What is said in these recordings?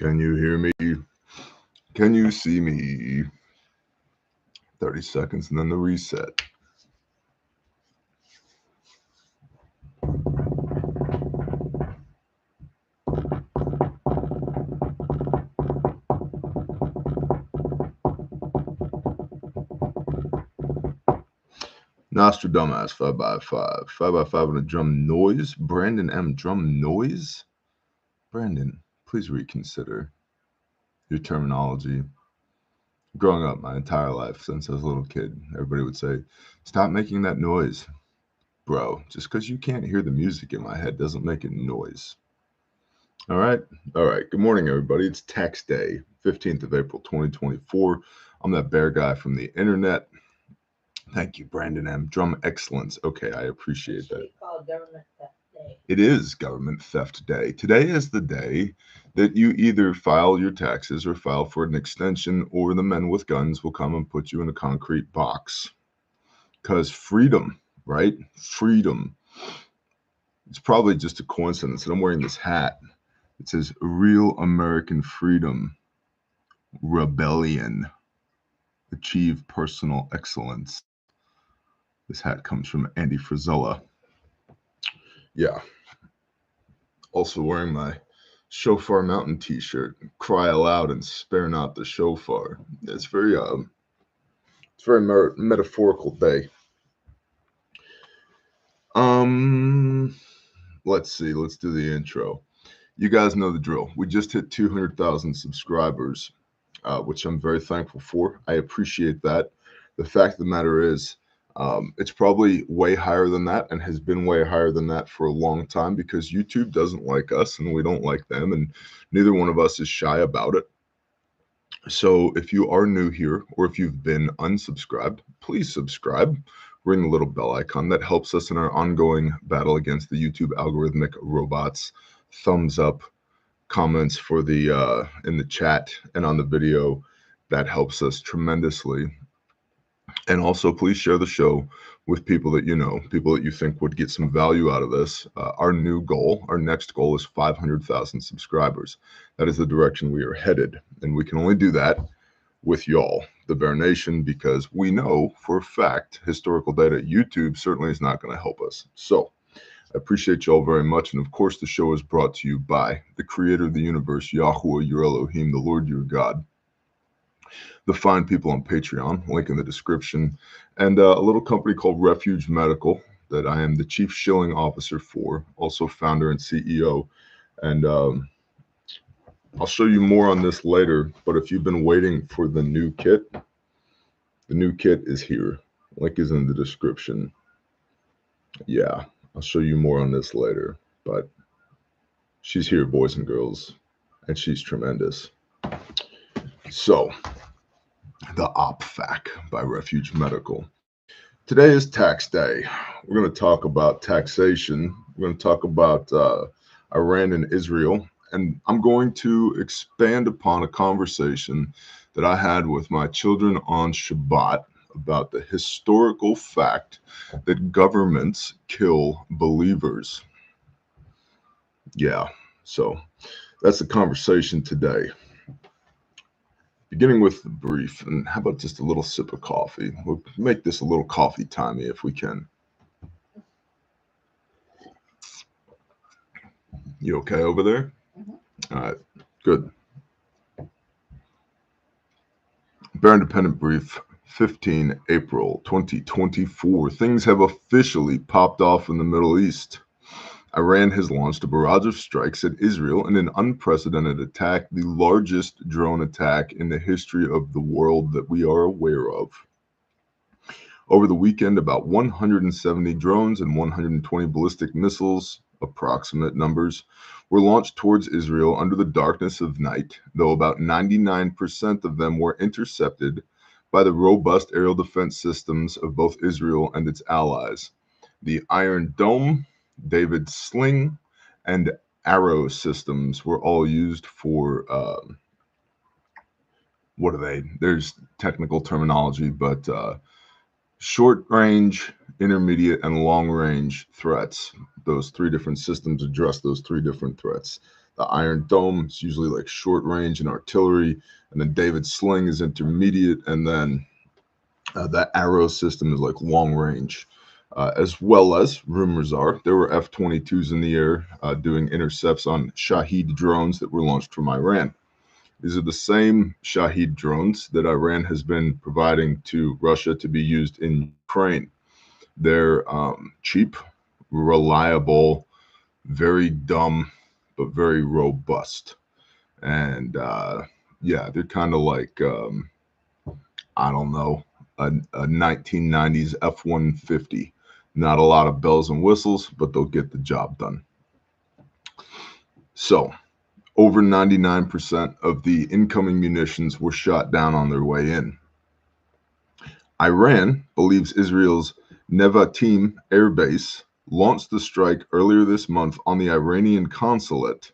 Can you hear me? Can you see me? 30 seconds and then the reset. Nostradamus 5x5. 5x5 on a drum noise. Brandon M. Drum noise? Brandon, please reconsider your terminology. Growing up my entire life since I was a little kid, everybody would say, stop making that noise. Bro, just because you can't hear the music in my head doesn't make it noise. All right. Good morning, everybody. It's tax day, 15th of April, 2024. I'm that bear guy from the internet. Thank you, Brandon M. Drum excellence. Okay, I appreciate that. Called Government Theft Day. It is Government Theft Day. Today is the day that you either file your taxes or file for an extension, or the men with guns will come and put you in a concrete box. Because freedom, right? Freedom. It's probably just a coincidence that I'm wearing this hat. It says Real American Freedom, Rebellion, Achieve Personal Excellence. This hat comes from Andy Frizella. Yeah. Also wearing my Shofar Mountain t-shirt, Cry Aloud and Spare Not the Shofar. It's very metaphorical day. Let's see. Let's do the intro. You guys know the drill. We just hit 200,000 subscribers, which I'm very thankful for. I appreciate that. The fact of the matter is, it's probably way higher than that and has been way higher than that for a long time because YouTube doesn't like us and we don't like them, and neither one of us is shy about it. So if you are new here or if you've been unsubscribed, please subscribe. Ring the little bell icon. That helps us in our ongoing battle against the YouTube algorithmic robots. Thumbs up, comments for the in the chat and on the video. That helps us tremendously. And also, please share the show with people that you know, people that you think would get some value out of this. Our next goal is 500,000 subscribers. That is the direction we are headed. And we can only do that with y'all, the Bear Nation, because we know for a fact, historical data, YouTube certainly is not going to help us. So I appreciate y'all very much. And of course, the show is brought to you by the creator of the universe, Yahuwah, your Elohim, the Lord, your God. The fine people on Patreon, link in the description, and a little company called Refuge Medical that I am the chief shilling officer for, also founder and CEO. And I'll show you more on this later, but if you've been waiting for the new kit is here. Link is in the description. Yeah, I'll show you more on this later, but she's here, boys and girls, and she's tremendous. So, the OPFAC by Refuge Medical. Today is tax day. We're going to talk about taxation. We're going to talk about Iran and Israel. And I'm going to expand upon a conversation that I had with my children on Shabbat about the historical fact that governments kill believers. Yeah, so that's the conversation today. Beginning with the brief, and how about just a little sip of coffee? We'll make this a little coffee timey if we can. You okay over there? All right, good. Bear Independent Brief, 15 April 2024. Things have officially popped off in the Middle East. Iran has launched a barrage of strikes at Israel in an unprecedented attack, the largest drone attack in the history of the world that we are aware of. Over the weekend, about 170 drones and 120 ballistic missiles, approximate numbers, were launched towards Israel under the darkness of night, though about 99% of them were intercepted by the robust aerial defense systems of both Israel and its allies. The Iron Dome, David's Sling, and Arrow systems were all used for, what are they? There's technical terminology, but short range, intermediate, and long range threats. Those three different systems address those three different threats. The Iron Dome is usually like short range and artillery, and then David's Sling is intermediate, and then that Arrow system is like long range. As well as rumors are, there were F-22s in the air doing intercepts on Shahed drones that were launched from Iran. These are the same Shahed drones that Iran has been providing to Russia to be used in Ukraine. They're cheap, reliable, very dumb, but very robust. And yeah, they're kind of like, I don't know, a 1990s F-150. Not a lot of bells and whistles, but they'll get the job done. So, over 99% of the incoming munitions were shot down on their way in. Iran believes Israel's Nevatim air base launched the strike earlier this month on the Iranian consulate,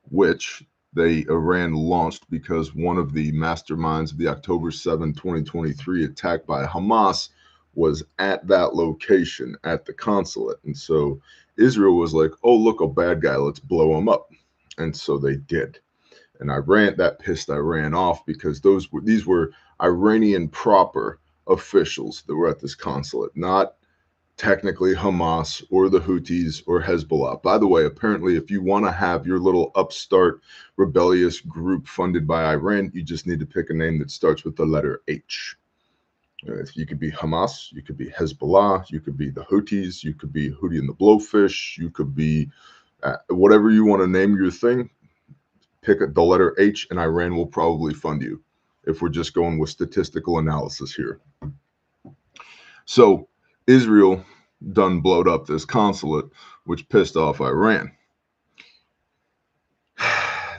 which Iran launched because one of the masterminds of the October 7, 2023 attack by Hamas was at that location at the consulate. And so Israel was like, oh, look, a bad guy, let's blow him up. And so they did. And that pissed Iran off because these were Iranian proper officials that were at this consulate, not technically Hamas or the Houthis or Hezbollah. By the way, apparently, if you want to have your little upstart rebellious group funded by Iran, you just need to pick a name that starts with the letter H. You could be Hamas, you could be Hezbollah, you could be the Houthis, you could be Houthi and the Blowfish, you could be whatever you want to name your thing. Pick the letter H, and Iran will probably fund you if we're just going with statistical analysis here. So Israel done blowed up this consulate, which pissed off Iran.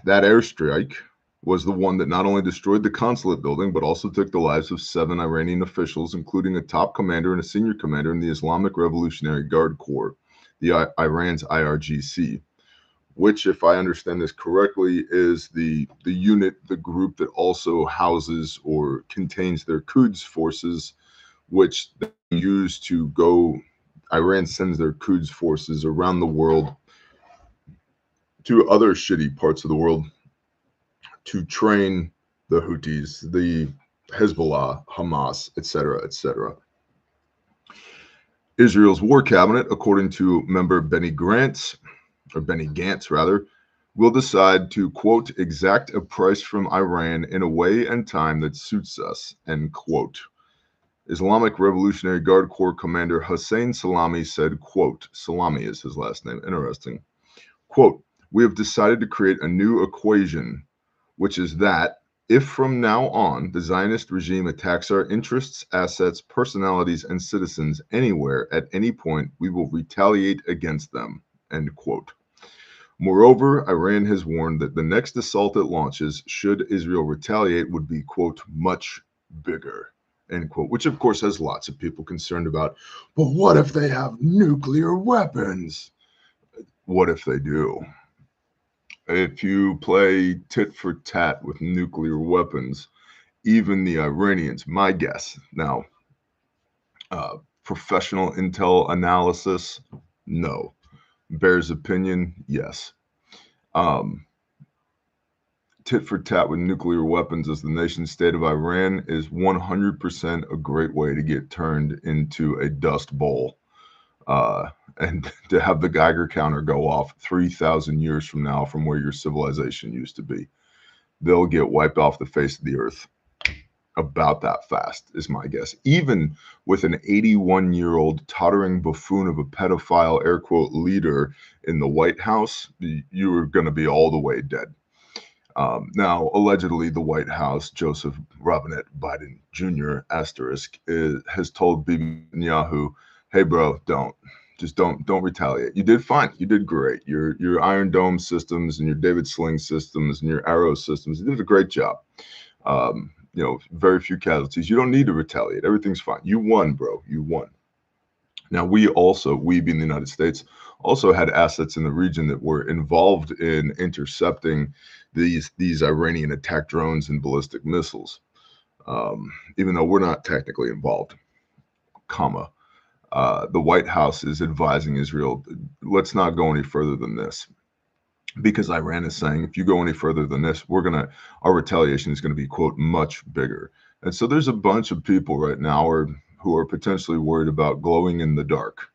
That airstrike was the one that not only destroyed the consulate building, but also took the lives of 7 Iranian officials, including a top commander and a senior commander in the Islamic Revolutionary Guard Corps, Iran's IRGC, which, if I understand this correctly, is the unit, the group that also houses or contains their Quds forces, which they use to go. Iran sends their Quds forces around the world to other shitty parts of the world to train the Houthis, the Hezbollah, Hamas, etc., etc. Israel's war cabinet, according to member Benny Gantz, will decide to, quote, exact a price from Iran in a way and time that suits us, end quote. Islamic Revolutionary Guard Corps Commander Hossein Salami said, quote, Salami is his last name, interesting, quote, we have decided to create a new equation, which is that if from now on the Zionist regime attacks our interests, assets, personalities, and citizens anywhere at any point, we will retaliate against them, end quote. Moreover, Iran has warned that the next assault it launches, should Israel retaliate, would be, quote, much bigger, end quote, which of course has lots of people concerned about, but what if they have nuclear weapons? What if they do? If you play tit for tat with nuclear weapons, even the Iranians, my guess, now, professional intel analysis, no. Bear's opinion, yes. Tit for tat with nuclear weapons as the nation state of Iran is 100% a great way to get turned into a dust bowl. And to have the Geiger counter go off 3,000 years from now from where your civilization used to be. They'll get wiped off the face of the earth about that fast, is my guess. Even with an 81-year-old tottering buffoon of a pedophile, air quote, leader in the White House, you are going to be all the way dead. Now, allegedly, the White House, Joseph Robinette Biden Jr. asterisk, has told Bibi Netanyahu, hey, bro, don't retaliate. You did fine. You did great. Your Iron Dome systems and your David Sling systems and your Arrow systems, you did a great job. Very few casualties. You don't need to retaliate. Everything's fine. You won, bro. You won. Now, we being the United States, also had assets in the region that were involved in intercepting these Iranian attack drones and ballistic missiles, even though we're not technically involved, comma. The White House is advising Israel, let's not go any further than this. because Iran is saying if you go any further than this, our retaliation is going to be, quote, much bigger. And so there's a bunch of people right now who are potentially worried about glowing in the dark.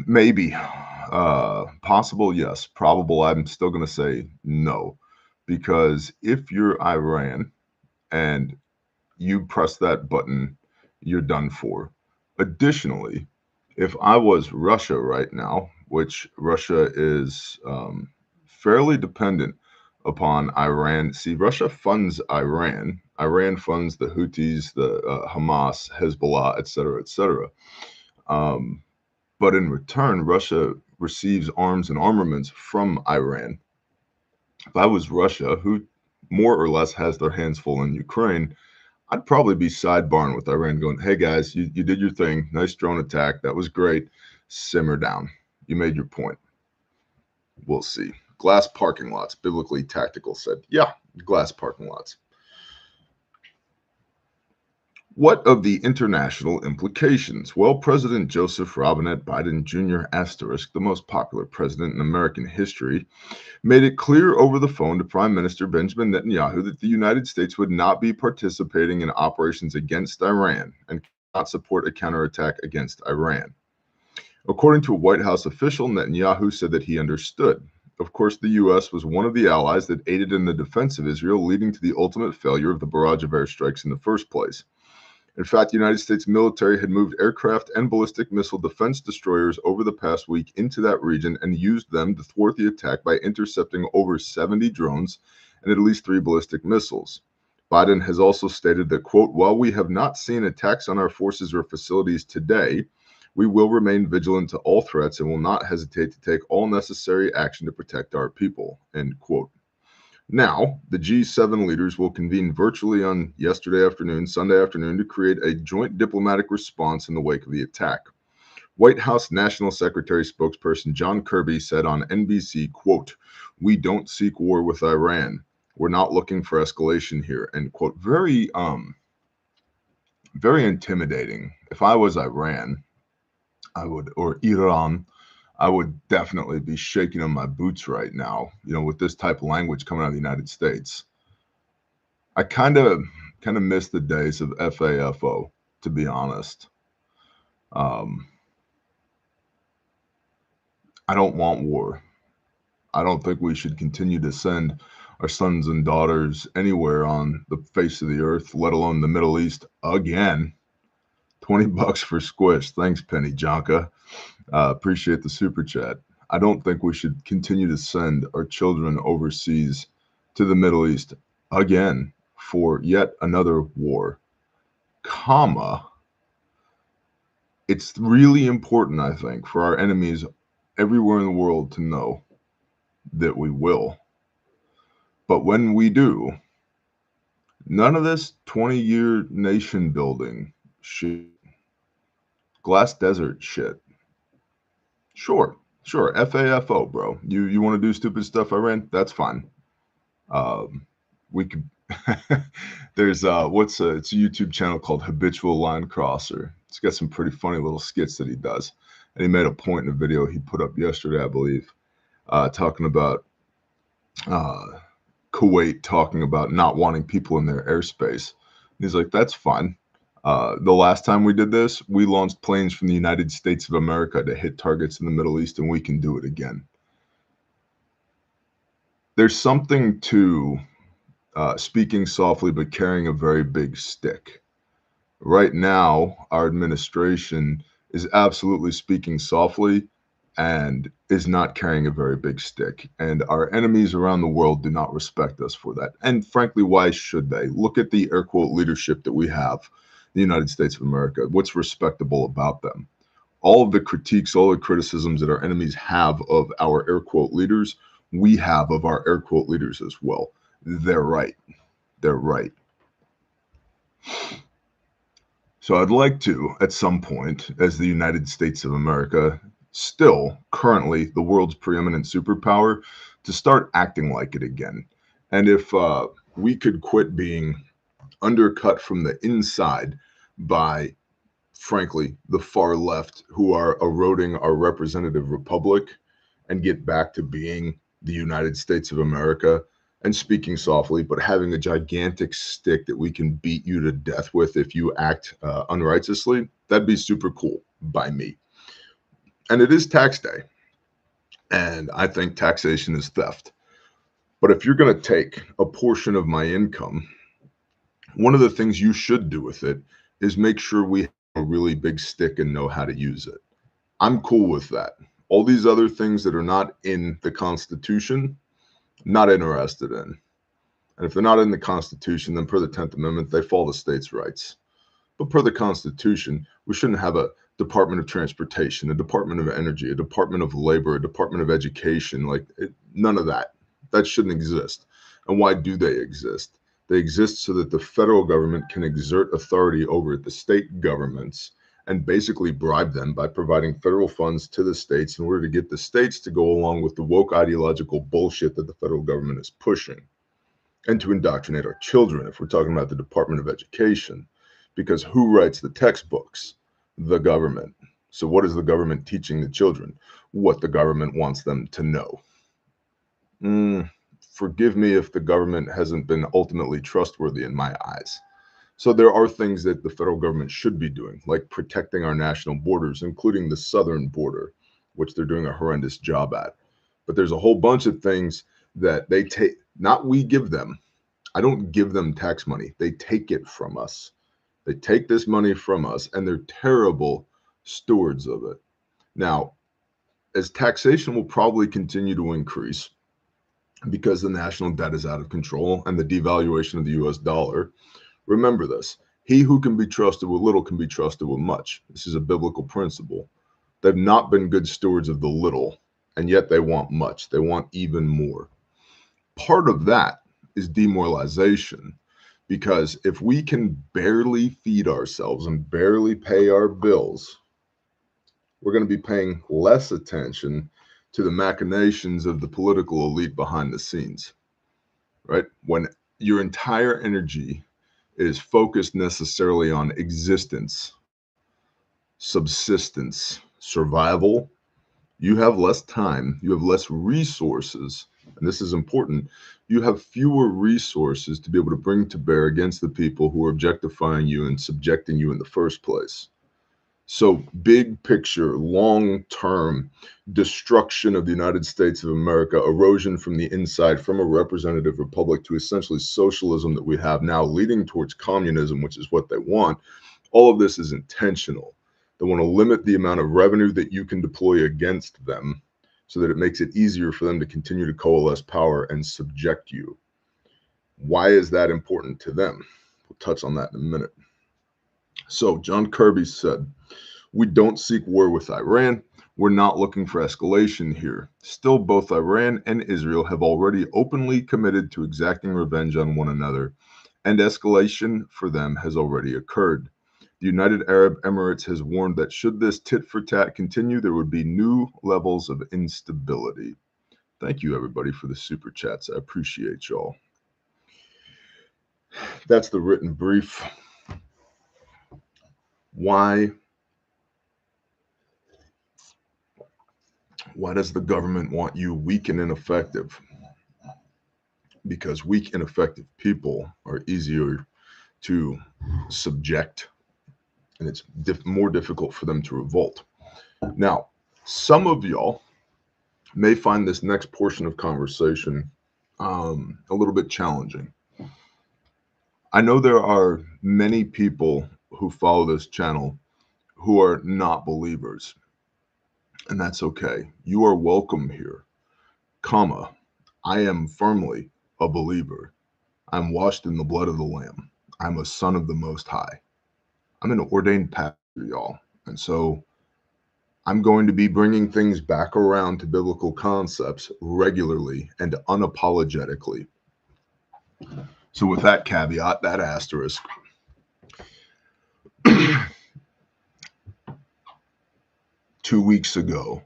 Maybe. Possible, yes. Probable, I'm still going to say no. Because if you're Iran and you press that button, you're done for. Additionally, if I was Russia right now, which Russia is fairly dependent upon Iran. See, Russia funds Iran. Iran funds the Houthis, the Hamas, Hezbollah, etc., etc. Um, but in return, Russia receives arms and armaments from Iran. If I was Russia, who more or less has their hands full in Ukraine, I'd probably be sidebarring with Iran going, hey guys, you did your thing. Nice drone attack. That was great. Simmer down. You made your point. We'll see. Glass parking lots. Biblically tactical said, yeah, glass parking lots. What of the international implications? Well, President Joseph Robinette Biden Jr. *, the most popular president in American history, made it clear over the phone to Prime Minister Benjamin Netanyahu that the United States would not be participating in operations against Iran and cannot support a counterattack against Iran. According to a White House official, Netanyahu said that he understood. Of course, the U.S. was one of the allies that aided in the defense of Israel, leading to the ultimate failure of the barrage of airstrikes in the first place. In fact, the United States military had moved aircraft and ballistic missile defense destroyers over the past week into that region and used them to thwart the attack by intercepting over 70 drones and at least 3 ballistic missiles. Biden has also stated that, quote, while we have not seen attacks on our forces or facilities today, we will remain vigilant to all threats and will not hesitate to take all necessary action to protect our people, end quote. Now, the G7 leaders will convene virtually on Sunday afternoon, to create a joint diplomatic response in the wake of the attack. White House National Secretary spokesperson John Kirby said on NBC, quote, we don't seek war with Iran. We're not looking for escalation here, end quote. Very intimidating. If I was Iran, or Iran, I would definitely be shaking on my boots right now, with this type of language coming out of the United States. I kind of miss the days of FAFO, to be honest. I don't want war. I don't think we should continue to send our sons and daughters anywhere on the face of the earth, let alone the Middle East again. $20 for Squish. Thanks, Penny Jonka. Appreciate the super chat. I don't think we should continue to send our children overseas to the Middle East again for yet another war, it's really important, I think, for our enemies everywhere in the world to know that we will. But when we do, none of this 20-year nation building shit, glass desert shit. Sure, FAFO, bro. You want to do stupid stuff, Iran? That's fine. We could. There's it's a YouTube channel called Habitual Line Crosser. It's got some pretty funny little skits that he does, and he made a point in a video he put up yesterday, I believe, talking about Kuwait talking about not wanting people in their airspace. And he's like, that's fine. The last time we did this, we launched planes from the United States of America to hit targets in the Middle East, and we can do it again. There's something to speaking softly but carrying a very big stick. Right now, our administration is absolutely speaking softly and is not carrying a very big stick. And our enemies around the world do not respect us for that. And frankly, why should they? Look at the air quote leadership that we have in the United States of America. What's respectable about them? All of the critiques, all the criticisms that our enemies have of our air quote leaders, we have of our air quote leaders as well. They're right. They're right. So I'd like to, at some point, as the United States of America, still currently the world's preeminent superpower, to start acting like it again. And if we could quit being undercut from the inside by, frankly, the far left, who are eroding our representative republic and get back to being the United States of America and speaking softly, but having a gigantic stick that we can beat you to death with if you act unrighteously, that'd be super cool by me. And it is tax day. And I think taxation is theft. But if you're going to take a portion of my income, one of the things you should do with it is make sure we have a really big stick and know how to use it. I'm cool with that. All these other things that are not in the Constitution, not interested in. And if they're not in the Constitution, then per the 10th Amendment, they fall to states' rights. But per the Constitution, we shouldn't have a Department of Transportation, a Department of Energy, a Department of Labor, a Department of Education, none of that. That shouldn't exist. And why do they exist? They exist so that the federal government can exert authority over the state governments and basically bribe them by providing federal funds to the states in order to get the states to go along with the woke ideological bullshit that the federal government is pushing, and to indoctrinate our children if we're talking about the Department of Education. Because who writes the textbooks? The government. So what is the government teaching the children? What the government wants them to know. Forgive me if the government hasn't been ultimately trustworthy in my eyes. So there are things that the federal government should be doing, like protecting our national borders, including the southern border, which they're doing a horrendous job at. But there's a whole bunch of things that they take, not we give them. I don't give them tax money. They take it from us. They take this money from us, and they're terrible stewards of it. Now, as taxation will probably continue to increase because the national debt is out of control and the devaluation of the US dollar, remember this: he who can be trusted with little can be trusted with much. This is a biblical principle. They've not been good stewards of the little, and yet they want much. They want even more. Part of that is demoralization, because if we can barely feed ourselves and barely pay our bills, we're going to be paying less attention to the machinations of the political elite behind the scenes, right? When your entire energy is focused necessarily on existence, subsistence, survival, you have less time, you have less resources, and this is important. You have fewer resources to be able to bring to bear against the people who are objectifying you and subjecting you in the first place. So, big picture, long term destruction of the United States of America, erosion from the inside, from a representative republic to essentially socialism that we have now, leading towards communism, which is what they want. All of this is intentional. They want to limit the amount of revenue that you can deploy against them so that it makes it easier for them to continue to coalesce power and subject you. Why is that important to them? We'll touch on that in a minute. So John Kirby said, "We don't seek war with Iran. We're not looking for escalation here. Still, both Iran and Israel have already openly committed to exacting revenge on one another, and escalation for them has already occurred. The United Arab Emirates has warned that should this tit for tat continue, there would be new levels of instability." Thank you, everybody, for the super chats. I appreciate y'all. That's the written brief. Why does the government want you weak and ineffective? Because weak and ineffective people are easier to subject, and it's more difficult for them to revolt. Now, some of y'all may find this next portion of conversation a little bit challenging. I know there are many people who follow this channel who are not believers, and that's okay. You are welcome here, comma, I am firmly a believer. I'm washed in the blood of the Lamb. I'm a son of the Most High. I'm an ordained pastor, y'all. And so I'm going to be bringing things back around to biblical concepts regularly and unapologetically. So with that caveat, that asterisk, 2 weeks ago,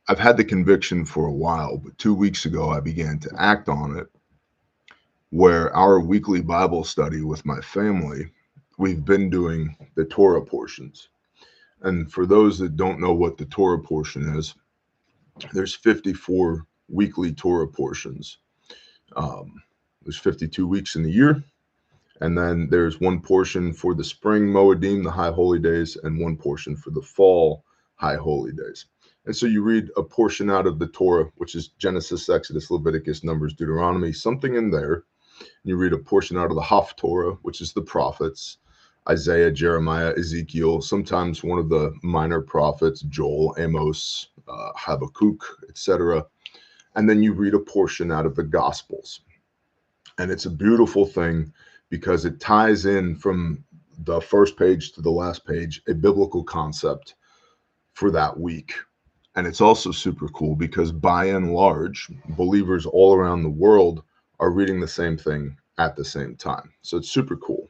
I've had the conviction for a while, but 2 weeks ago, I began to act on it, where our weekly Bible study with my family, we've been doing the Torah portions. And for those that don't know what the Torah portion is, There's 54 weekly Torah portions. There's 52 weeks in the year. And then there's one portion for the spring Moedim, the high holy days, and one portion for the fall high holy days. And so you read a portion out of the Torah, which is Genesis, Exodus, Leviticus, Numbers, Deuteronomy, something in there. You read a portion out of the Haftorah, which is the prophets, Isaiah, Jeremiah, Ezekiel, sometimes one of the minor prophets, Joel, Amos, Habakkuk, etc. And then you read a portion out of the Gospels. And it's a beautiful thing because it ties in from the first page to the last page, a biblical concept for that week. And it's also super cool because by and large, believers all around the world are reading the same thing at the same time. So it's super cool.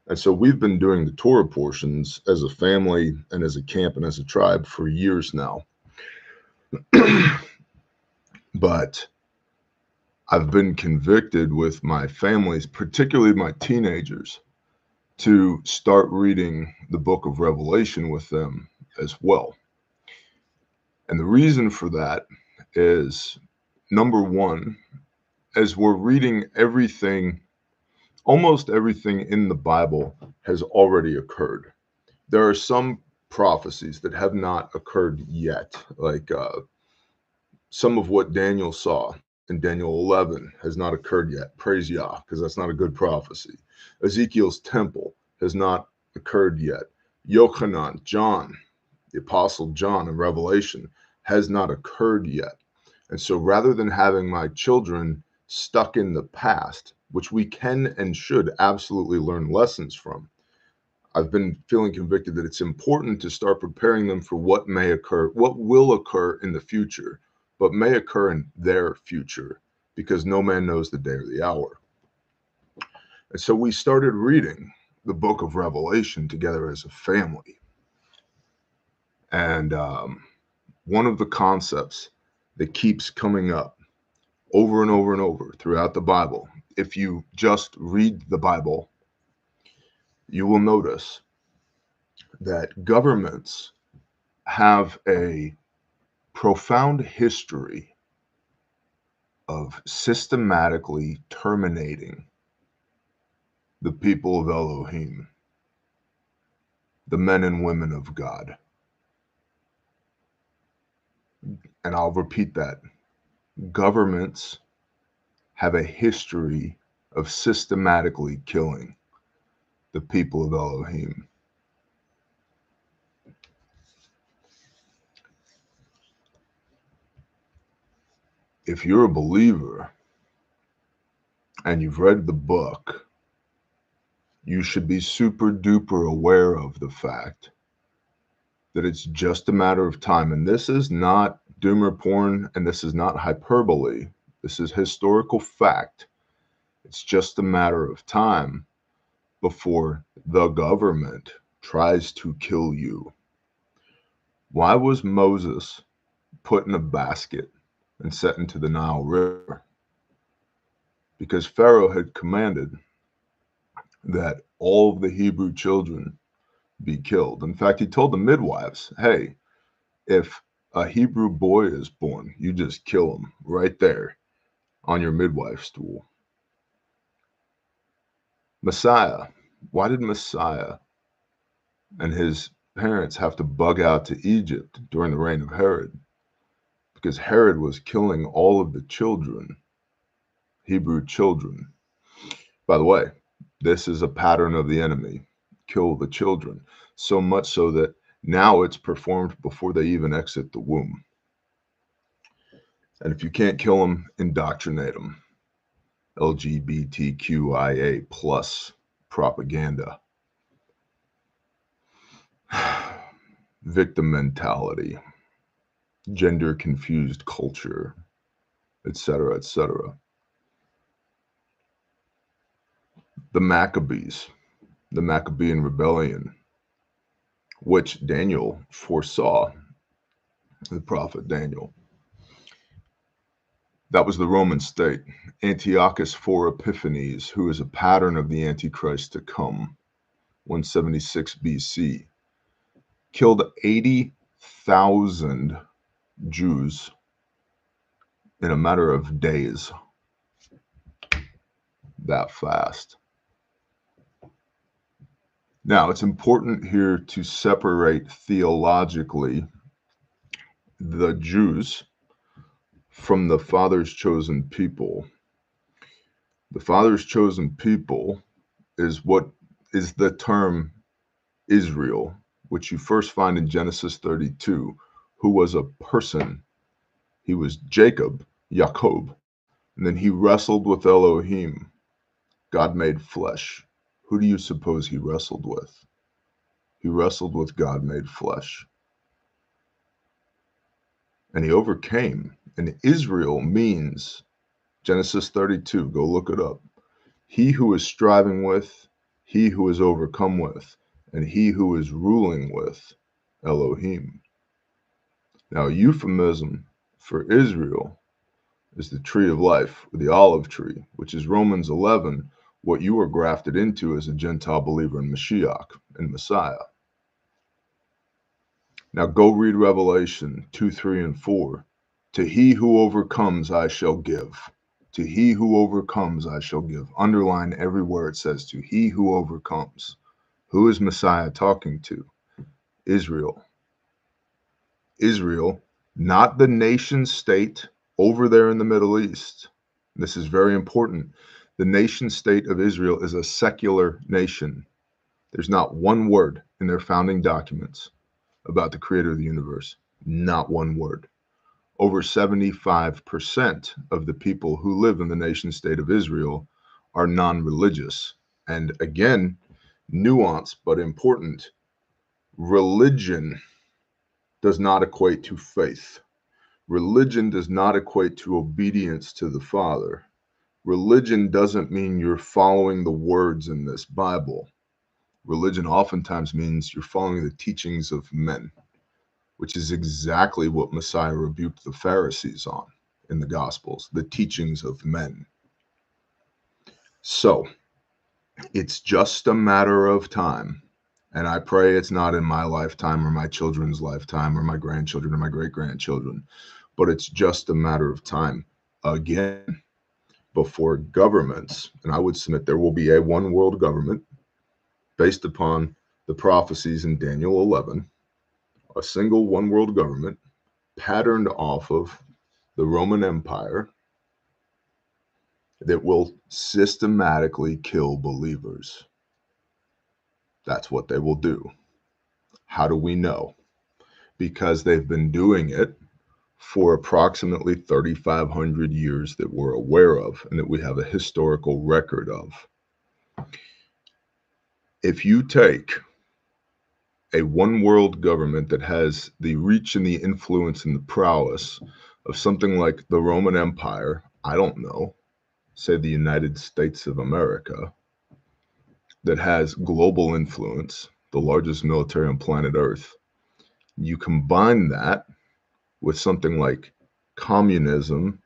And so we've been doing the Torah portions as a family and as a camp and as a tribe for years now. But I've been convicted with my families, particularly my teenagers, to start reading the book of Revelation with them as well. And the reason for that is, number one, as we're reading everything, almost everything in the Bible has already occurred. There are some prophecies that have not occurred yet, like some of what Daniel saw in Daniel 11 has not occurred yet. Praise Yah, because that's not a good prophecy. Ezekiel's temple has not occurred yet. Yochanan, John, the Apostle John in Revelation, has not occurred yet. And so rather than having my children stuck in the past, which we can and should absolutely learn lessons from, I've been feeling convicted that it's important to start preparing them for what may occur, what will occur in the future, but may occur in their future, because no man knows the day or the hour. And so we started reading the book of Revelation together as a family. And one of the concepts that keeps coming up over and over and over throughout the Bible, if you just read the Bible, you will notice that governments have a profound history of systematically terminating the people of Elohim, the men and women of God. And I'll repeat that. Governments have a history of systematically killing the people of Elohim. If you're a believer and you've read the book, you should be super duper aware of the fact that it's just a matter of time. And this is not doomer porn, and this is not hyperbole. This is historical fact. It's just a matter of time before the government tries to kill you. Why was Moses put in a basket and set into the Nile River? Because Pharaoh had commanded that all of the Hebrew children be killed. In fact, he told the midwives, hey, if a Hebrew boy is born, you just kill him right there on your midwife stool. Messiah, why did Messiah and his parents have to bug out to Egypt during the reign of Herod? Because Herod was killing all of the children, Hebrew children. By the way, this is a pattern of the enemy. Kill the children. So much so that now it's performed before they even exit the womb. And if you can't kill them, indoctrinate them. LGBTQIA plus propaganda. Victim mentality. Gender confused culture, etc., etc. The Maccabees, the Maccabean rebellion, which Daniel foresaw, the prophet Daniel. That was the Roman state. Antiochus IV Epiphanes, who is a pattern of the Antichrist to come, 176 BC, killed 80,000 Jews in a matter of days, that fast. Now, it's important here to separate theologically the Jews from the Father's chosen people. The Father's chosen people is what is the term Israel, which you first find in Genesis 32, who was a person. He was Jacob, and then he wrestled with Elohim. God made flesh. Who do you suppose he wrestled with? He wrestled with God made flesh. And he overcame. And Israel means, Genesis 32, go look it up. He who is striving with, he who is overcome with, and he who is ruling with Elohim. Now, euphemism for Israel is the tree of life, or the olive tree, which is Romans 11, what you are grafted into as a Gentile believer in Mashiach and Messiah. Now go read Revelation 2, 3, and 4. To he who overcomes, I shall give. To he who overcomes, I shall give. Underline everywhere it says to he who overcomes. Who is Messiah talking to? Israel. Israel, not the nation state over there in the Middle East. This is very important. The nation state of Israel is a secular nation. There's not one word in their founding documents about the creator of the universe. Not one word. Over 75% of the people who live in the nation state of Israel are non-religious. And again, nuance but important. Religion does not equate to faith. Religion does not equate to obedience to the Father. Religion doesn't mean you're following the words in this Bible. Religion oftentimes means you're following the teachings of men, which is exactly what Messiah rebuked the Pharisees on in the Gospels, the teachings of men. So it's just a matter of time. And I pray it's not in my lifetime or my children's lifetime or my grandchildren or my great-grandchildren, but it's just a matter of time, again, before governments, and I would submit there will be a one world government based upon the prophecies in Daniel 11, a single one world government patterned off of the Roman Empire that will systematically kill believers. That's what they will do. How do we know? Because they've been doing it for approximately 3,500 years that we're aware of and that we have a historical record of. If you take a one world government that has the reach and the influence and the prowess of something like the Roman Empire, I don't know, say the United States of America, that has global influence, the largest military on planet Earth, you combine that with something like communism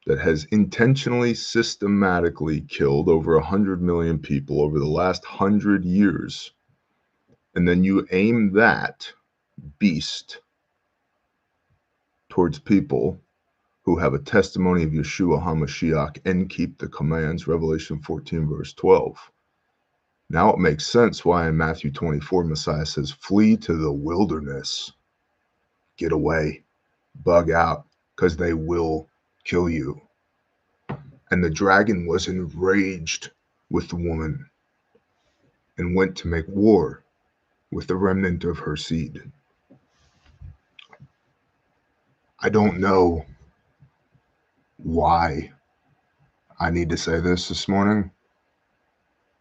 that has intentionally, systematically killed over 100 million people over the last 100 years, and then you aim that beast towards people who have a testimony of Yeshua HaMashiach and keep the commands, Revelation 14, verse 12. Now it makes sense why in Matthew 24, Messiah says, flee to the wilderness, get away, bug out, because they will kill you. And the dragon was enraged with the woman and went to make war with the remnant of her seed. I don't know why I need to say this morning,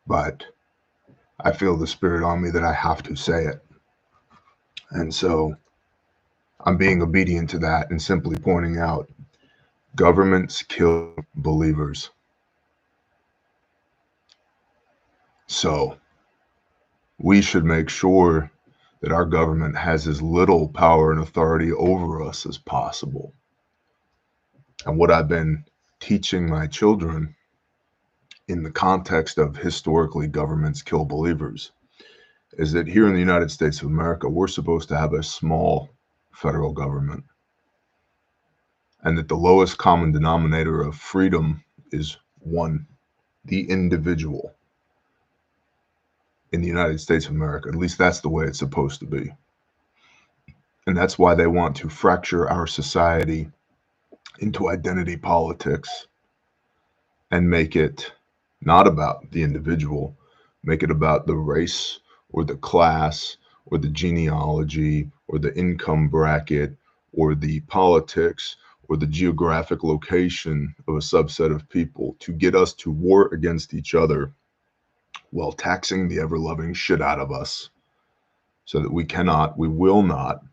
but I feel the Spirit on me that I have to say it. And so I'm being obedient to that and simply pointing out governments kill believers. So we should make sure that our government has as little power and authority over us as possible. And what I've been teaching my children in the context of historically governments kill believers is that here in the United States of America, we're supposed to have a small federal government. and that the lowest common denominator of freedom is one, the individual in the United States of America. At least that's the way it's supposed to be. And that's why they want to fracture our society into identity politics and make it not about the individual, make it about the race or the class or the genealogy or the income bracket or the politics or the geographic location of a subset of people to get us to war against each other while taxing the ever-loving shit out of us so that we will not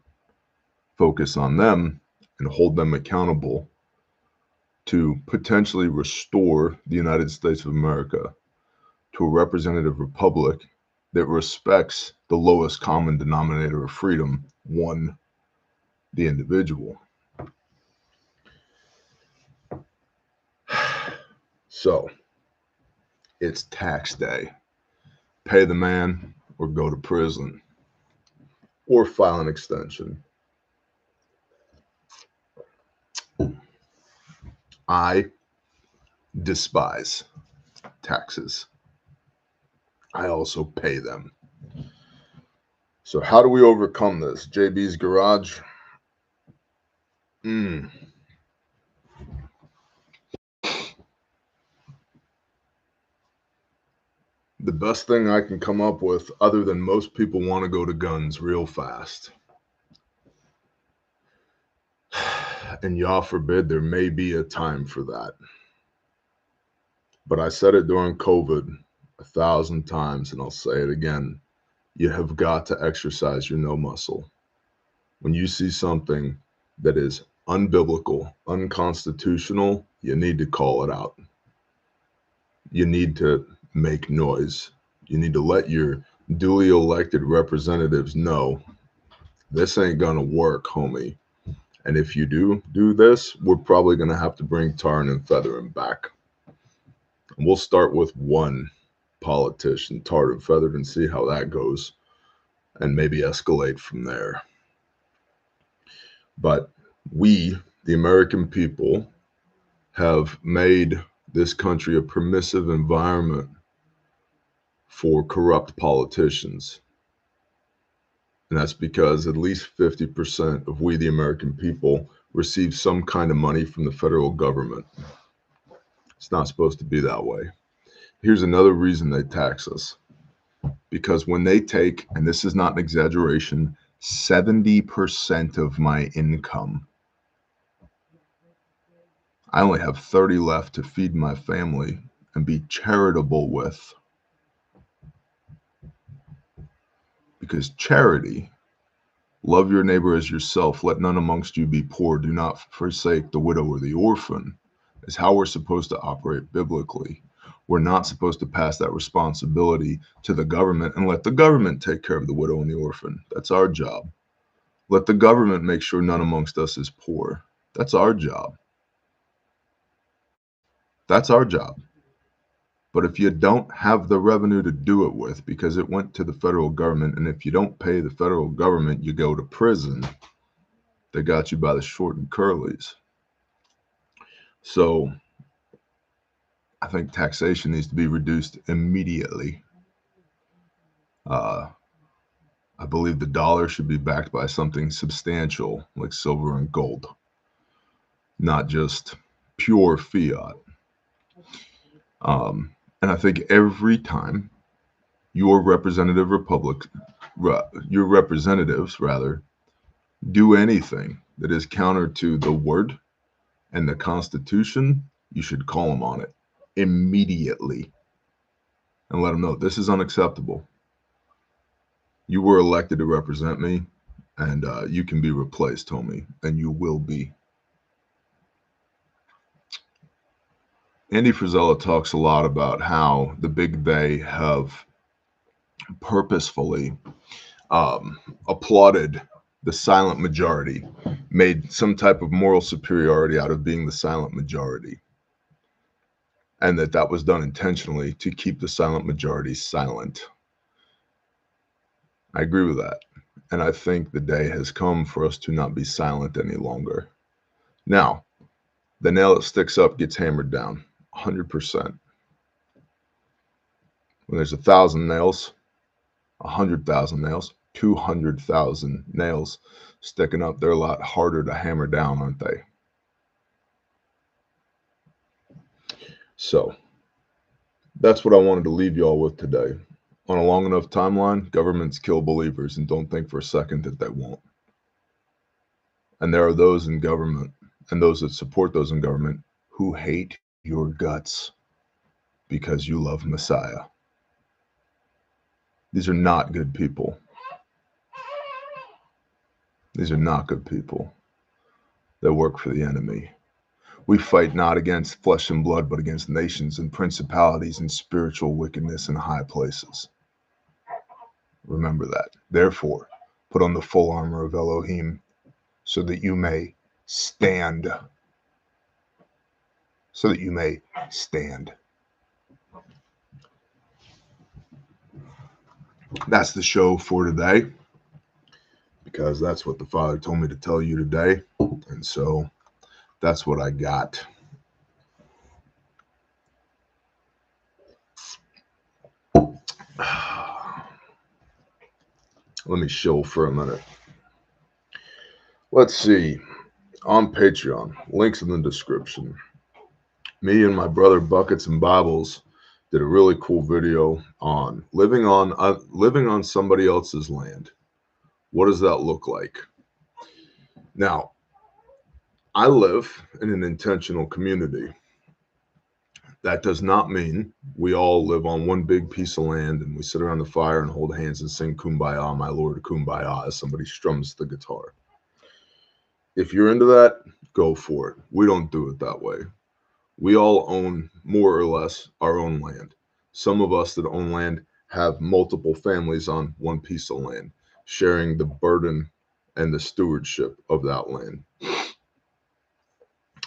focus on them and hold them accountable to potentially restore the United States of America to a representative republic that respects the lowest common denominator of freedom, one, the individual. So, it's tax day. Pay the man or go to prison or file an extension. I despise taxes. I also pay them. So how do we overcome this? JB's Garage. The best thing I can come up with, other than most people want to go to guns real fast. And Yah forbid there may be a time for that. But I said it during COVID 1,000 times, and I'll say it again. You have got to exercise your no muscle. When you see something that is unbiblical, unconstitutional, you need to call it out. You need to make noise. You need to let your duly elected representatives know this ain't gonna work, homie. And if you do this, we're probably gonna have to bring Tarn and Featherin back. And we'll start with one politician, tarred and feathered, and see how that goes, and maybe escalate from there. But we, the American people, have made this country a permissive environment for corrupt politicians. And that's because at least 50% of we, the American people, receive some kind of money from the federal government. It's not supposed to be that way. Here's another reason they tax us. Because when they take, and this is not an exaggeration, 70% of my income, I only have 30 left to feed my family and be charitable with. Because charity, love your neighbor as yourself, let none amongst you be poor, do not forsake the widow or the orphan, is how we're supposed to operate biblically. We're not supposed to pass that responsibility to the government and let the government take care of the widow and the orphan. That's our job. Let the government make sure none amongst us is poor. That's our job. That's our job. But if you don't have the revenue to do it with because it went to the federal government, and if you don't pay the federal government, you go to prison, they got you by the short and curlies. So I think taxation needs to be reduced immediately. I believe the dollar should be backed by something substantial like silver and gold, not just pure fiat. And I think every time your representatives do anything that is counter to the word and the Constitution, you should call them on it immediately and let them know this is unacceptable. You were elected to represent me, and you can be replaced, homie, and you will be. Andy Frisella talks a lot about how the big they have purposefully applauded the silent majority, made some type of moral superiority out of being the silent majority, and that was done intentionally to keep the silent majority silent. I agree with that. And I think the day has come for us to not be silent any longer. Now, The nail that sticks up gets hammered down 100%. When there's 1,000 nails, 100,000 nails, 200,000 nails sticking up, they're a lot harder to hammer down, aren't they? So that's what I wanted to leave you all with today. On a long enough timeline, governments kill believers, and don't think for a second that they won't. And there are those in government and those that support those in government who hate your guts because you love Messiah. These are not good people. These are not good people that work for the enemy. We fight not against flesh and blood, but against nations and principalities and spiritual wickedness in high places. Remember that. Therefore, put on the full armor of Elohim so that you may stand. So that you may stand. That's the show for today, because that's what the Father told me to tell you today. And so that's what I got. Let me chill for a minute. Let's see. On Patreon, links in the description. Me and my brother Buckets and Bibles did a really cool video on living on somebody else's land. What does that look like? Now, I live in an intentional community. That does not mean we all live on one big piece of land and we sit around the fire and hold hands and sing Kumbaya, my Lord, Kumbaya, as somebody strums the guitar. If you're into that, go for it. We don't do it that way. We all own more or less our own land. Some of us that own land have multiple families on one piece of land, sharing the burden and the stewardship of that land.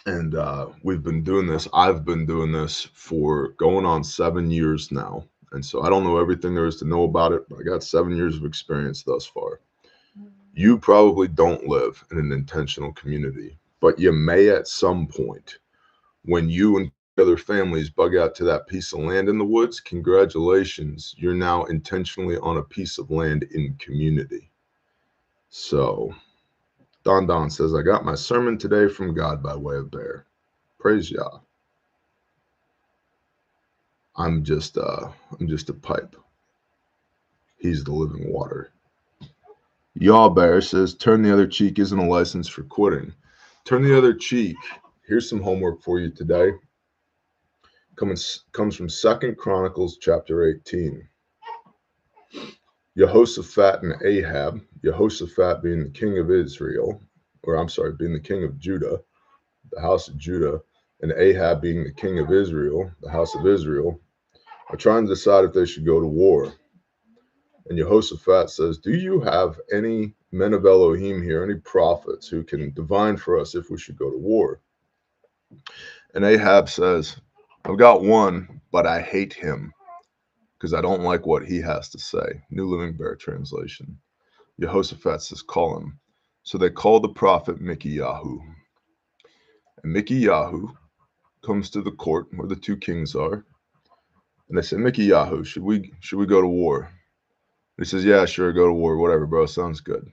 And we've been doing this. I've been doing this for going on 7 years now. And so I don't know everything there is to know about it, but I got 7 years of experience thus far. You probably don't live in an intentional community, but you may at some point. When you and other families bug out to that piece of land in the woods, congratulations, you're now intentionally on a piece of land in community. So Don says, I got my sermon today from God by way of bear. Praise Yah. I'm just a pipe. He's the living water. Yah Bear says, turn the other cheek isn't a license for quitting. Turn the other cheek. Here's some homework for you today. Comes from 2 Chronicles chapter 18. Jehoshaphat and Ahab, Jehoshaphat being the king of Israel, being the king of Judah, the house of Judah, and Ahab being the king of Israel, the house of Israel, are trying to decide if they should go to war. And Jehoshaphat says, do you have any men of Elohim here, any prophets who can divine for us if we should go to war? And Ahab says, I've got one, but I hate him because I don't like what he has to say. New Living Bear translation. Jehoshaphat says, call him. So they call the prophet Mikiyahu. And Mikiyahu comes to the court where the two kings are. And they say, Mikiyahu, should we go to war? He says, yeah, sure, go to war, whatever, bro, sounds good.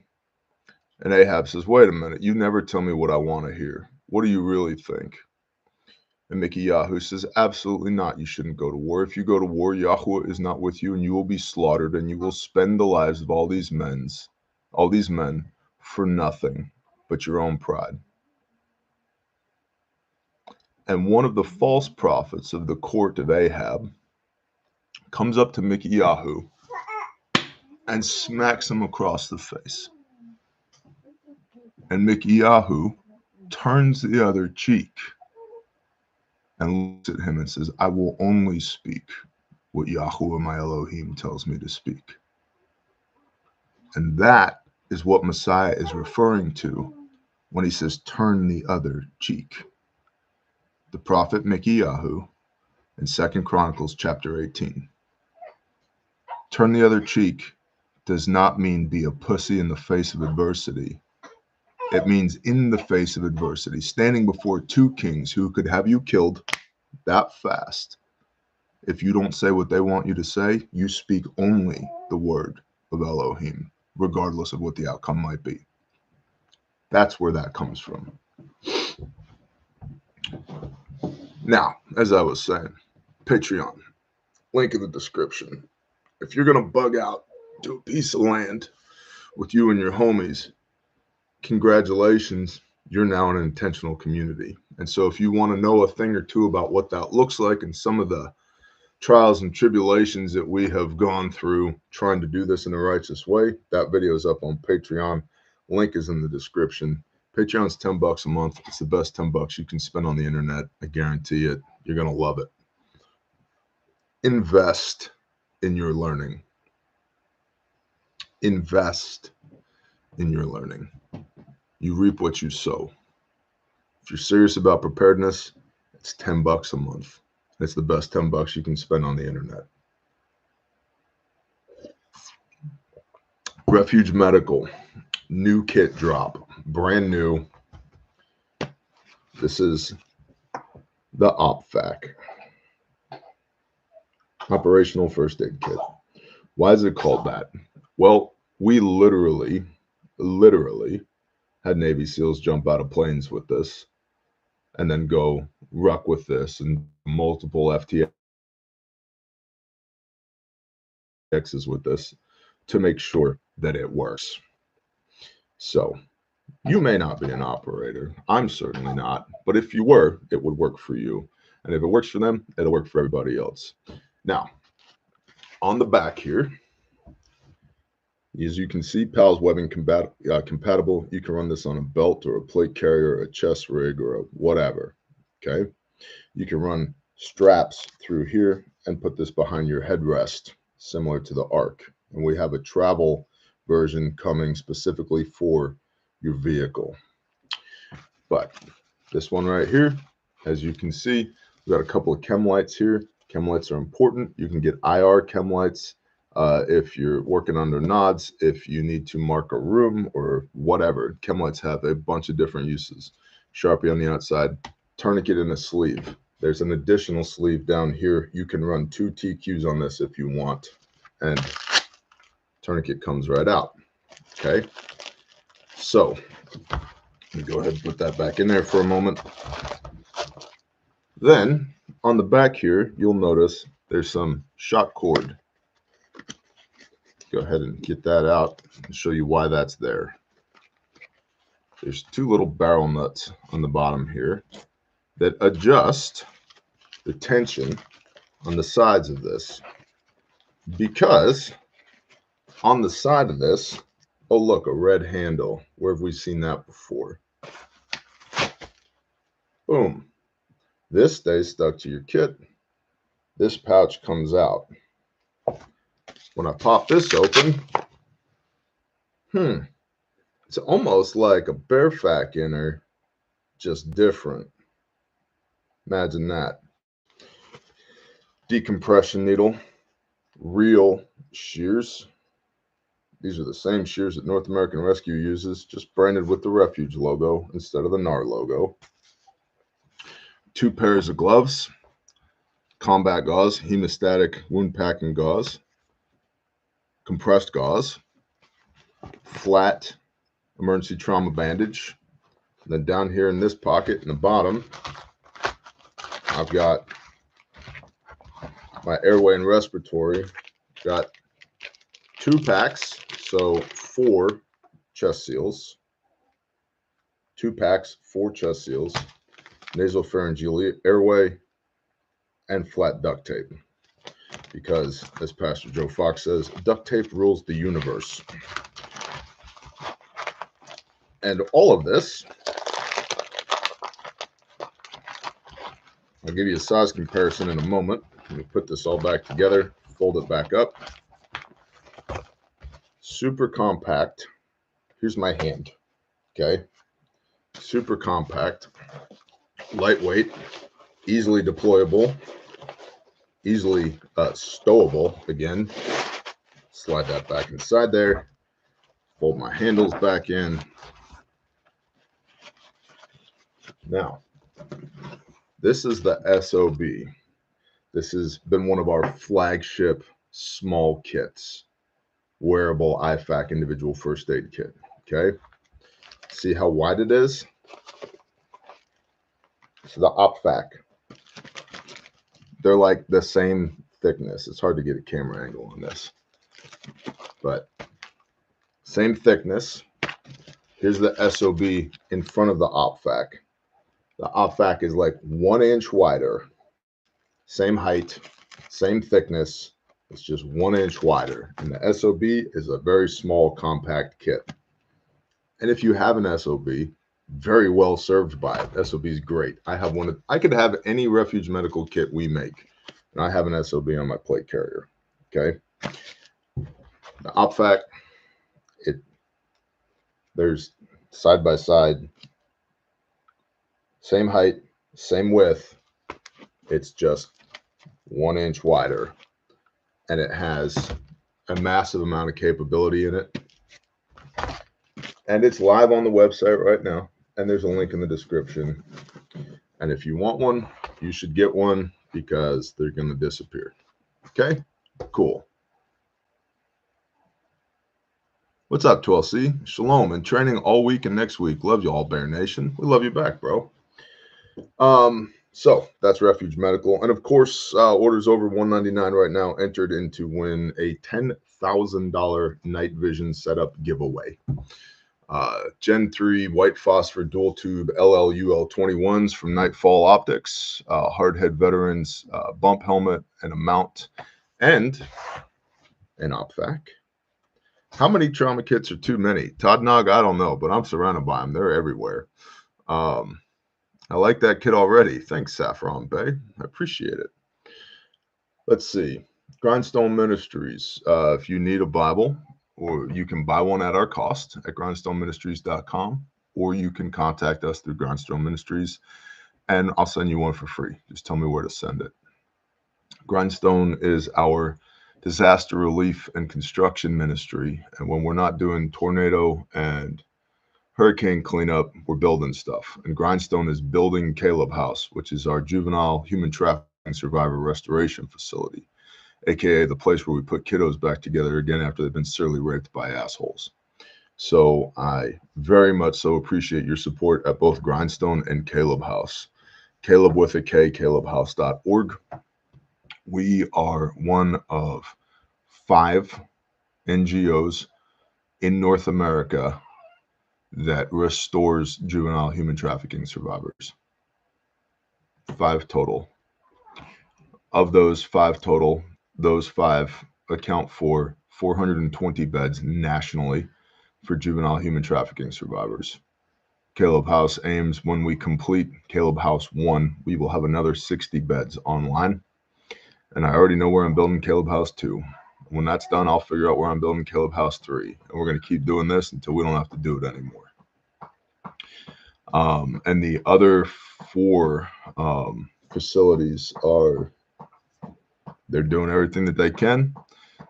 And Ahab says, wait a minute, you never tell me what I want to hear. What do you really think? And Mikiyahu says, absolutely not, you shouldn't go to war. If you go to war, Yahweh is not with you, and you will be slaughtered, and you will spend the lives of all these men for nothing but your own pride. And one of the false prophets of the court of Ahab comes up to Mikiyahu and smacks him across the face. And Mikiyahu turns the other cheek and looks at him and says, I will only speak what Yahweh my Elohim tells me to speak. And that is what Messiah is referring to when he says, turn the other cheek. The prophet Mikiyahu in 2 Chronicles chapter 18. Turn the other cheek does not mean be a pussy in the face of adversity. It means in the face of adversity, standing before two kings who could have you killed that fast. If you don't say what they want you to say, you speak only the word of Elohim, regardless of what the outcome might be. That's where that comes from. Now, as I was saying, Patreon, link in the description. If you're going to bug out to a piece of land with you and your homies, congratulations, you're now an intentional community. And so if you want to know a thing or two about what that looks like and some of the trials and tribulations that we have gone through trying to do this in a righteous way, that video is up on Patreon. Link is in the description. Patreon's $10 a month. It's the best $10 you can spend on the internet. I guarantee it. You're going to love it. Invest in your learning. Invest in your learning. You reap what you sow. If you're serious about preparedness, it's $10 a month. It's the best $10 you can spend on the internet. Refuge Medical, new kit drop, brand new. This is the OPFAC, Operational First Aid Kit. Why is it called that? Well, we literally had Navy SEALs jump out of planes with this and then go ruck with this and multiple FTXs with this to make sure that it works. So you may not be an operator. I'm certainly not. But if you were, it would work for you. And if it works for them, it'll work for everybody else. Now, on the back here, as you can see, PALS webbing compatible. You can run this on a belt or a plate carrier, or a chest rig, or a whatever. Okay. You can run straps through here and put this behind your headrest, similar to the ARC. And we have a travel version coming specifically for your vehicle. But this one right here, as you can see, we've got a couple of chem lights here. Chem lights are important. You can get IR chem lights if you're working under nods, if you need to mark a room or whatever. Chem lights have a bunch of different uses. Sharpie on the outside, tourniquet in a sleeve. There's an additional sleeve down here. You can run 2 TQs on this if you want, and tourniquet comes right out. Okay, so let me go ahead and put that back in there for a moment. Then on the back here, you'll notice there's some shock cord. Go ahead and get that out and show you why that's there. There's 2 little barrel nuts on the bottom here that adjust the tension on the sides of this, because on the side of this, oh look, a red handle. Where have we seen that before? Boom. This stays stuck to your kit. This pouch comes out. When I pop this open, it's almost like a Bearfac inner, just different. Imagine that. Decompression needle, real shears. These are the same shears that North American Rescue uses, just branded with the Refuge logo instead of the NAR logo. 2 pairs of gloves, combat gauze, hemostatic wound packing gauze, compressed gauze, flat emergency trauma bandage. And then down here in this pocket in the bottom, I've got my airway and respiratory. Got 2 packs, so 4 chest seals. 2 packs, 4 chest seals, nasopharyngeal airway, and flat duct tape. Because, as Pastor Joe Fox says, duct tape rules the universe. And all of this, I'll give you a size comparison in a moment. Let me put this all back together, fold it back up. Super compact. Here's my hand. Okay. Super compact, lightweight, easily deployable, easily stowable. Again, slide that back inside there, fold my handles back in, Now, this is the SOB. This has been one of our flagship small kits, wearable IFAC individual first aid kit. Okay. See how wide it is? So the OPFAC, they're like the same thickness. It's hard to get a camera angle on this, but same thickness. Here's the SOB in front of the OPFAC. The OPFAC is like 1 inch wider, same height, same thickness. It's just 1 inch wider. And the SOB is a very small, compact kit. And if you have an SOB, very well served by it. SOB is great. I have one. I could have any refuge medical kit we make, and I have an SOB on my plate carrier. Okay. The OPFAC, there's side by side, same height, same width. It's just 1 inch wider, and it has a massive amount of capability in it. And it's live on the website right now. And there's a link in the description. And if you want one, you should get one because they're going to disappear. Okay, cool. What's up, 12C? Shalom. And training all week and next week. Love you all, Bear Nation. We love you back, bro. So that's Refuge Medical. And of course, orders over $199 right now entered in to win a $10,000 night vision setup giveaway. Gen 3 white phosphor dual tube LLUL 21s from Nightfall Optics, hardhead veterans, bump helmet and a mount, and an OPFAC. How many trauma kits are too many? Todd Nog, I don't know, but I'm surrounded by them. They're everywhere. I like that kit already. Thanks, Saffron Bay. I appreciate it. Let's see. Grindstone Ministries. If you need a Bible, or you can buy one at our cost at grindstoneministries.com, or you can contact us through Grindstone Ministries, and I'll send you one for free. Just tell me where to send it. Grindstone is our disaster relief and construction ministry, and when we're not doing tornado and hurricane cleanup, we're building stuff. And Grindstone is building Caleb House, which is our juvenile human trafficking survivor restoration facility, aka the place where we put kiddos back together again after they've been severely raped by assholes. So I very much so appreciate your support at both Grindstone and Caleb House. Caleb with a K, calebhouse.org. We are one of 5 NGOs in North America that restores juvenile human trafficking survivors. 5 total. Of those 5 total, those 5 account for 420 beds nationally for juvenile human trafficking survivors. Caleb House aims, when we complete Caleb House 1, we will have another 60 beds online. And I already know where I'm building Caleb House 2. When that's done, I'll figure out where I'm building Caleb House 3. And we're going to keep doing this until we don't have to do it anymore. And the other 4 facilities they're doing everything that they can.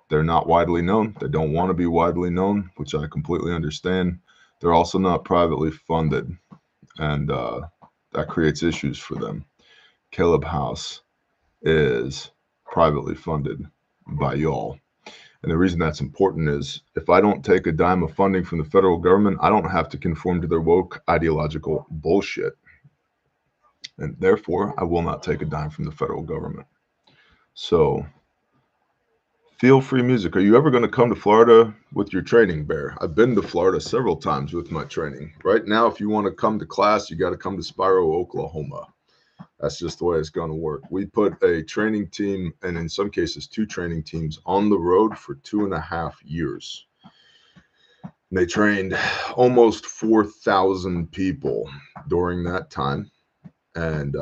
They're not widely known. They don't want to be widely known, which I completely understand. They're also not privately funded, and that creates issues for them. Caleb House is privately funded by y'all. And the reason that's important is if I don't take a dime of funding from the federal government, I don't have to conform to their woke ideological bullshit. And therefore, I will not take a dime from the federal government. So, Feel Free Music. Are you ever going to come to Florida with your training, Bear? I've been to Florida several times with my training. Right now, if you want to come to class, you got to come to Spiro, Oklahoma. That's just the way it's going to work. We put a training team, and in some cases 2 training teams, on the road for 2.5 years. And they trained almost 4,000 people during that time. And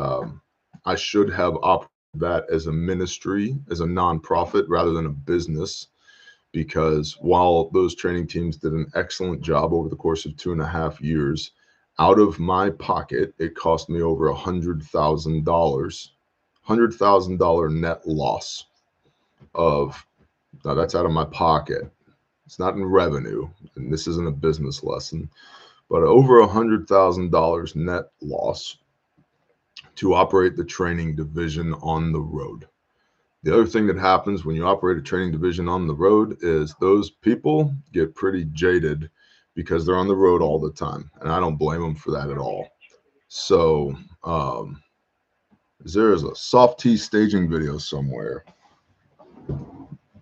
I should have operated that as a ministry, as a nonprofit, rather than a business, because while those training teams did an excellent job over the course of 2.5 years, out of my pocket, it cost me over $100,000 net loss of, now that's out of my pocket. It's not in revenue, and this isn't a business lesson, but over $100,000 net loss to operate the training division on the road. The other thing that happens when you operate a training division on the road is those people get pretty jaded because they're on the road all the time. And I don't blame them for that at all. So there is a soft T staging video somewhere.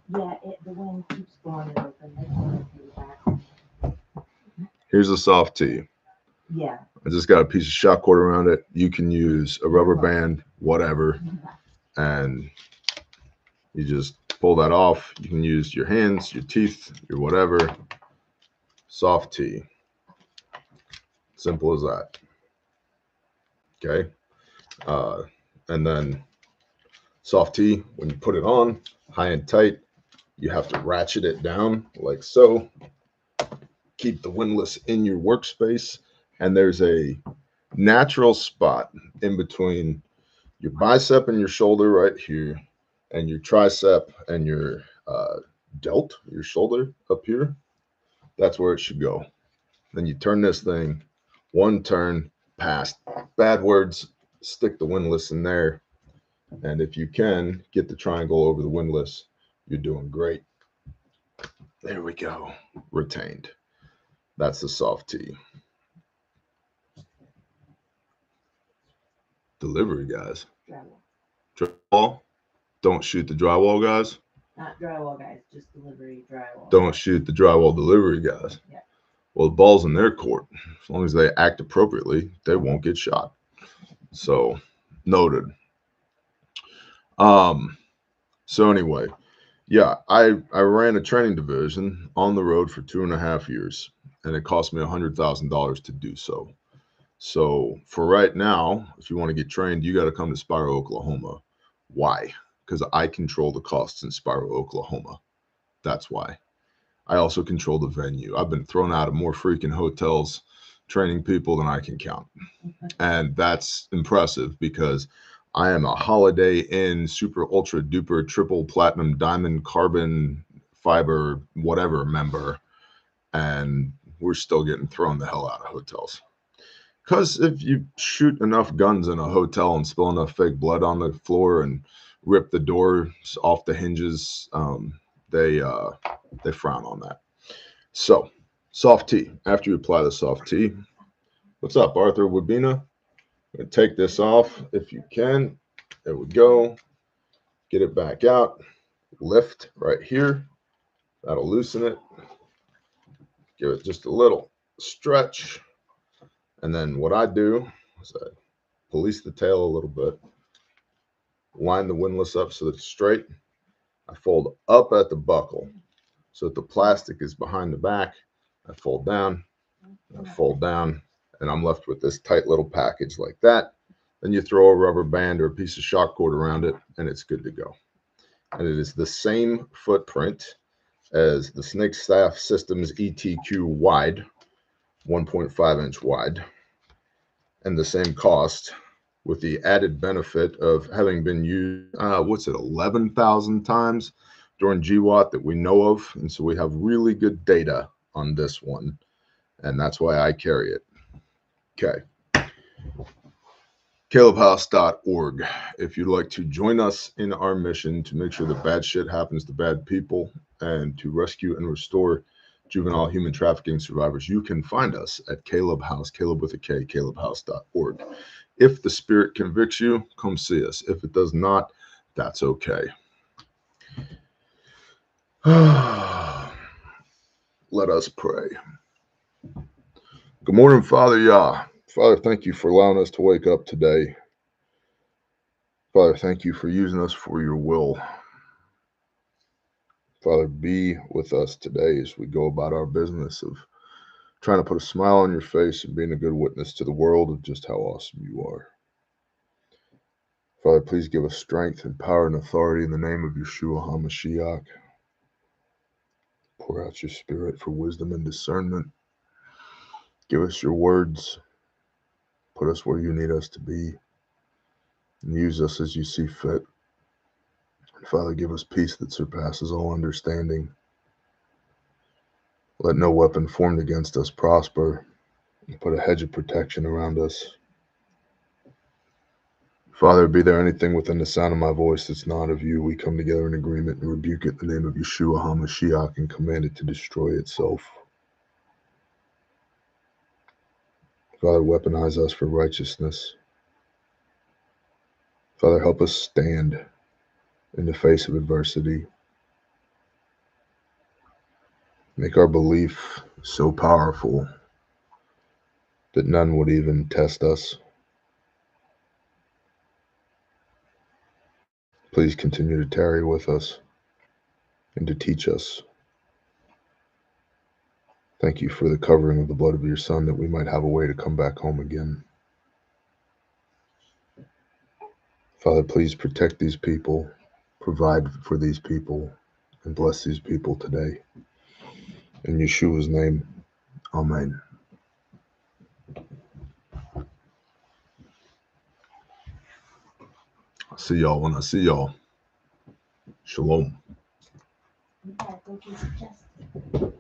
Yeah, the wind keeps blowing it open. Here's a soft T. Yeah. I just got a piece of shot cord around it. You can use a rubber band, whatever, and you just pull that off. You can use your hands, your teeth, your whatever. Soft T. Simple as that. Okay. And then soft T, when you put it on, high and tight, you have to ratchet it down like so. Keep the windlass in your workspace. And there's a natural spot in between your bicep and your shoulder right here, and your tricep and your delt, your shoulder up here. That's where it should go. Then you turn this thing, one turn, past. Bad words, stick the windlass in there. And if you can get the triangle over the windlass, you're doing great. There we go. Retained. That's the soft T. Delivery, guys. Drywall. Don't shoot the drywall, guys. Not drywall guys, just delivery drywall. Don't shoot the drywall delivery guys. Yeah. Well, the ball's in their court. As long as they act appropriately, they won't get shot. So, noted. So anyway, yeah, I ran a training division on the road for 2.5 years, and it cost me $100,000 to do so. So for right now, if you want to get trained, you got to come to Spiro, Oklahoma. Why? Because I control the costs in Spiro, Oklahoma. That's why. I also control the venue. I've been thrown out of more freaking hotels training people than I can count. And that's impressive because I am a Holiday Inn super ultra duper triple platinum diamond carbon fiber whatever member, and we're still getting thrown the hell out of hotels. Because if you shoot enough guns in a hotel and spill enough fake blood on the floor and rip the doors off the hinges, they frown on that. So, soft T. After you apply the soft T, what's up, Arthur Wabina? I'm gonna take this off if you can. There we go. Get it back out. Lift right here. That'll loosen it. Give it just a little stretch. And then what I do is I police the tail a little bit. Line the windlass up so that it's straight. I fold up at the buckle so that the plastic is behind the back. I fold down, and I'm left with this tight little package like that. Then you throw a rubber band or a piece of shock cord around it, and it's good to go. And it is the same footprint as the Snake Staff Systems ETQ wide, 1.5-inch wide, and the same cost, with the added benefit of having been used, 11,000 times during GWAT that we know of. And so we have really good data on this one, and that's why I carry it. Okay. CalebHouse.org. If you'd like to join us in our mission to make sure that bad shit happens to bad people and to rescue and restore juvenile human trafficking survivors, you can find us at Caleb House, Caleb with a K, CalebHouse.org. If the spirit convicts you, come see us. If it does not, that's okay. Let us pray. Good morning, Father Yah. Father, thank you for allowing us to wake up today. Father, thank you for using us for your will. Father, be with us today as we go about our business of trying to put a smile on your face and being a good witness to the world of just how awesome you are. Father, please give us strength and power and authority in the name of Yeshua HaMashiach. Pour out your spirit for wisdom and discernment. Give us your words. Put us where you need us to be. And use us as you see fit. And Father, give us peace that surpasses all understanding. Let no weapon formed against us prosper. And put a hedge of protection around us. Father, be there anything within the sound of my voice that's not of you, we come together in agreement and rebuke it in the name of Yeshua HaMashiach and command it to destroy itself. Father, weaponize us for righteousness. Father, help us stand in the face of adversity. Make our belief so powerful that none would even test us. Please continue to tarry with us and to teach us. Thank you for the covering of the blood of your Son, that we might have a way to come back home again. Father, please protect these people, provide for these people, and bless these people today. In Yeshua's name, amen. I'll see y'all when I see y'all. Shalom. You gotta go get your chest.